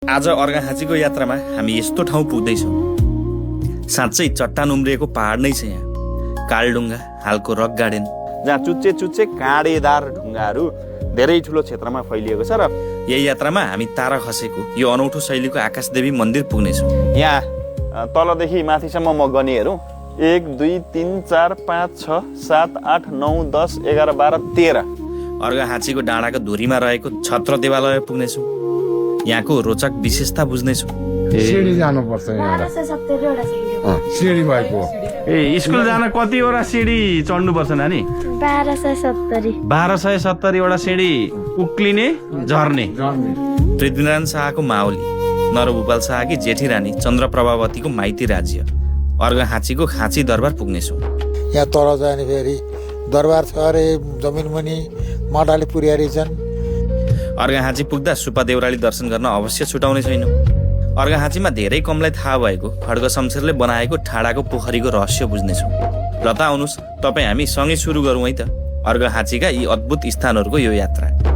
आज अर्घाखाँचीको यात्रामा हामी यस्तो ठाउँ पुग्दैछौँ, साँच्चै चट्टान उम्रिएको पहाड नै छ यहाँ। कालढुङ्गा हालको रक गार्डन, जहाँ चुच्चे चुच्चे काँडेदार ढुङ्गाहरू धेरै ठुलो क्षेत्रमा फैलिएको छ। र यही यात्रामा हामी तारा खसेको यो अनौठो शैलीको आकाशदेवी मन्दिर पुग्नेछौँ। यहाँ तलदेखि माथिसम्म म गनी हेरौँ, 1 2 3 4 5 6 7 8 9 10 11 12 13 अर्घाखाँचीको डाँडाको धुरीमा रहेको छत्र देवालय पुग्नेछौँ। यहाँको रोचक विशेषता बुझ्नेछौँ। सिडी जानुपर्छ यहाँ, सिडी भएको। स्कुल जान कतिवटा सिडी चढ्नुपर्छ नानी? 1270 वटा सिडी उक्लिने झर्ने। पृथ्वीनारायण शाहको माओली, नरभूपाल शाहकी जेठी रानी चन्द्रप्रभावतीको माइती राज्य अर्घाखाँचीको खाँची दरबार पुग्नेछौँ। यहाँ तल जाने फेरि दरबार छ अरे, जमिन मुनि मठाले पुर्यारी छन्। अर्घाखाँची पुग्दा सुपा देउराली दर्शन गर्न अवश्य छुटाउने छैनौँ। अर्घाखाँचीमा धेरै कमलाई थाहा भएको खड्ग शमशेरले बनाएको ठाडाको पोखरीको रहस्य बुझ्नेछौँ। र त आउनुहोस्, तपाईँ हामी सँगै सुरु गरौँ है त अर्घाखाँचीका यी अद्भुत स्थानहरूको यो यात्रा।